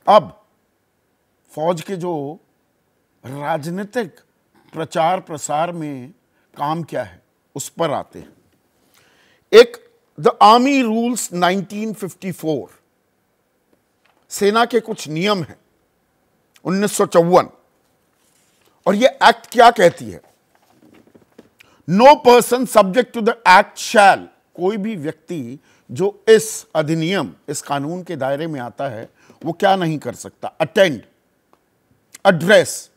अब फौज के जो राजनीतिक प्रचार प्रसार में काम क्या है उस पर आते हैं। एक द आर्मी रूल्स 1954, सेना के कुछ नियम हैं 1954, और यह एक्ट क्या कहती है? No person subject to the act shall, कोई भी व्यक्ति जो इस अधिनियम, इस कानून के दायरे में आता है, वो क्या नहीं कर सकता? अटेंड, एड्रेस,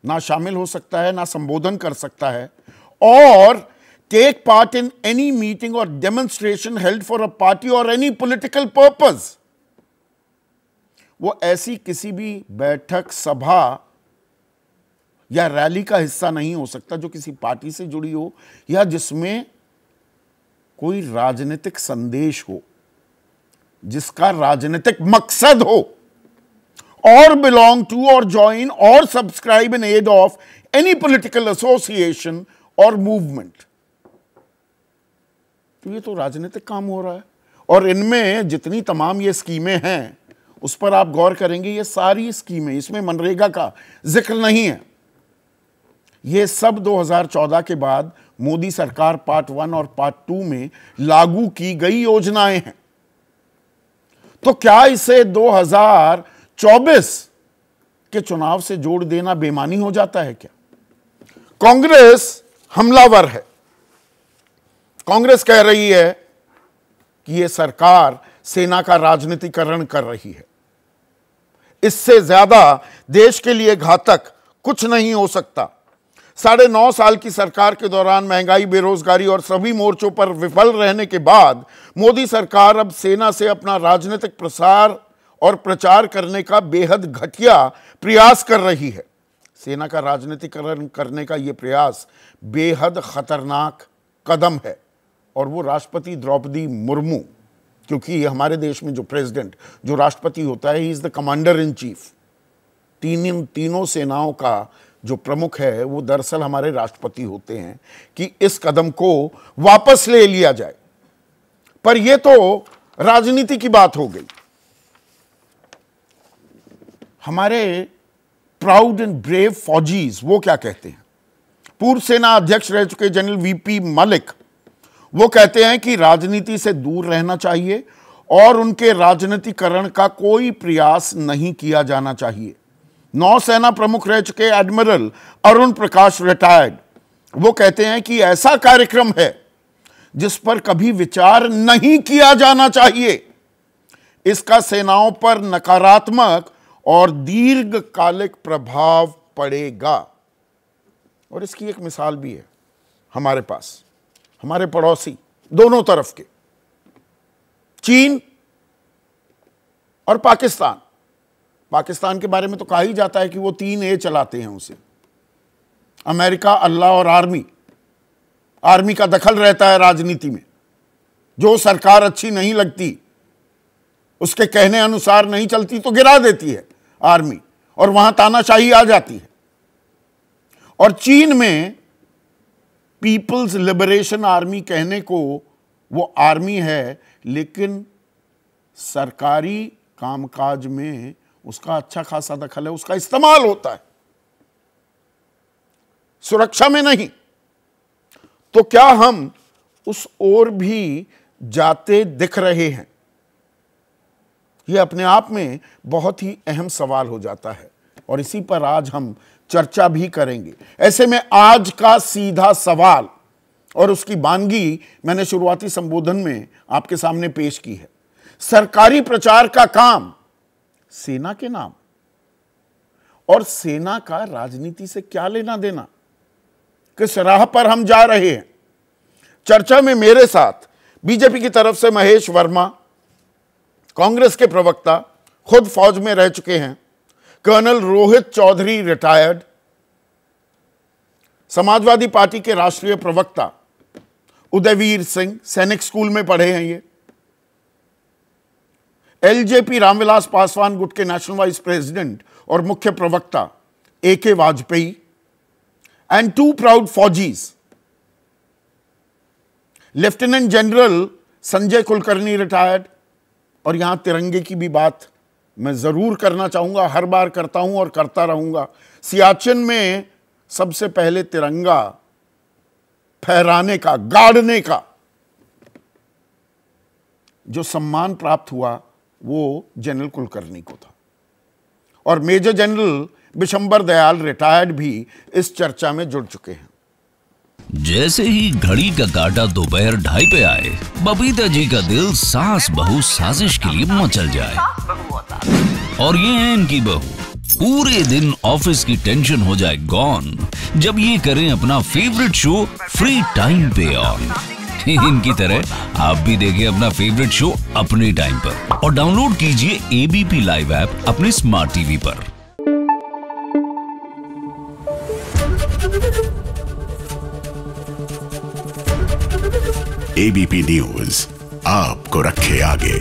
ना शामिल हो सकता है, ना संबोधन कर सकता है, और take part in any meeting और demonstration held for a party और एनी पॉलिटिकल पर्पस। वो ऐसी किसी भी बैठक, सभा या रैली का हिस्सा नहीं हो सकता जो किसी पार्टी से जुड़ी हो या जिसमें कोई राजनीतिक संदेश हो, जिसका राजनीतिक मकसद हो, और belong to or join or subscribe in aid of any political association or movement. तो ये तो राजनीतिक काम हो रहा है। और इनमें जितनी तमाम ये स्कीमें हैं उस पर आप गौर करेंगे, ये सारी स्कीमें, इसमें मनरेगा का जिक्र नहीं है। ये सब 2014 के बाद मोदी सरकार पार्ट 1 और पार्ट 2 में लागू की गई योजनाएं हैं। तो क्या इसे 2024 के चुनाव से जोड़ देना बेईमानी हो जाता है क्या? कांग्रेस हमलावर है। कांग्रेस कह रही है कि यह सरकार सेना का राजनीतिकरण कर रही है। इससे ज्यादा देश के लिए घातक कुछ नहीं हो सकता। 9.5 साल की सरकार के दौरान महंगाई, बेरोजगारी और सभी मोर्चों पर विफल रहने के बाद मोदी सरकार अब सेना से अपना राजनीतिक प्रसार और प्रचार करने का बेहद घटिया प्रयास कर रही है। सेना का राजनीतिकरण करने का यह प्रयास बेहद खतरनाक कदम है, और वो राष्ट्रपति द्रौपदी मुर्मू, क्योंकि हमारे देश में जो प्रेसिडेंट, जो राष्ट्रपति होता है, he is the commander in chief. तीनों सेनाओं का जो प्रमुख है वो दरअसल हमारे राष्ट्रपति होते हैं, कि इस कदम को वापस ले लिया जाए। पर यह तो राजनीति की बात हो गई। हमारे प्राउड एंड ब्रेव फौजीज वो क्या कहते हैं? पूर्व सेना अध्यक्ष रह चुके जनरल वीपी मलिक वो कहते हैं कि राजनीति से दूर रहना चाहिए और उनके राजनीतिकरण का कोई प्रयास नहीं किया जाना चाहिए। नौसेना प्रमुख रह चुके एडमिरल अरुण प्रकाश रिटायर्ड वो कहते हैं कि ऐसा कार्यक्रम है जिस पर कभी विचार नहीं किया जाना चाहिए। इसका सेनाओं पर नकारात्मक और दीर्घकालिक प्रभाव पड़ेगा। और इसकी एक मिसाल भी है हमारे पास, हमारे पड़ोसी दोनों तरफ के, चीन और पाकिस्तान। पाकिस्तान के बारे में तो कहा ही जाता है कि वो 3A चलाते हैं उसे, अमेरिका, अल्लाह और आर्मी। आर्मी का दखल रहता है राजनीति में। जो सरकार अच्छी नहीं लगती, उसके कहने अनुसार नहीं चलती, तो गिरा देती है आर्मी, और वहां तानाशाही आ जाती है। और चीन में पीपल्स लिबरेशन आर्मी कहने को वो आर्मी है, लेकिन सरकारी कामकाज में उसका अच्छा खासा दखल है, उसका इस्तेमाल होता है, सुरक्षा में नहीं। तो क्या हम उस ओर भी जाते दिख रहे हैं? यह अपने आप में बहुत ही अहम सवाल हो जाता है, और इसी पर आज हम चर्चा भी करेंगे। ऐसे में आज का सीधा सवाल और उसकी बानगी मैंने शुरुआती संबोधन में आपके सामने पेश की है। सरकारी प्रचार का काम सेना के नाम, और सेना का राजनीति से क्या लेना देना? किस राह पर हम जा रहे हैं? चर्चा में मेरे साथ बीजेपी की तरफ से महेश वर्मा, कांग्रेस के प्रवक्ता, खुद फौज में रह चुके हैं, colonel Rohit Chaudhary retired, Samajwadi party के राष्ट्रीय प्रवक्ता उदयवीर सिंह, सैनिक स्कूल में पढ़े हैं ये, एलजेपी रामविलास पासवान गुट के नेशनल वाइस प्रेसिडेंट और मुख्य प्रवक्ता AK वाजपेयी, एंड 2 प्राउड फौजीज, lieutenant general Sanjay Kulkarni retired, और यहां तिरंगे की भी बात मैं जरूर करना चाहूंगा, हर बार करता हूं और करता रहूंगा। सियाचिन में सबसे पहले तिरंगा फहराने का, गाड़ने का जो सम्मान प्राप्त हुआ वो जनरल कुलकर्णी को था। और major general Bishambar Dayal retired भी इस चर्चा में जुड़ चुके हैं। जैसे ही घड़ी का काटा दोपहर 2:30 पे आए, बबीता जी का दिल सास बहू साजिश के लिए मचल जाए। और ये है इनकी बहू, पूरे दिन ऑफिस की टेंशन हो जाए गॉन जब ये करें अपना फेवरेट शो फ्री टाइम पे ऑन। इनकी तरह आप भी देखें अपना फेवरेट शो अपने टाइम पर और डाउनलोड कीजिए एबीपी लाइव ऐप अपने स्मार्ट टीवी पर। एबीपी न्यूज आपको रखे आगे।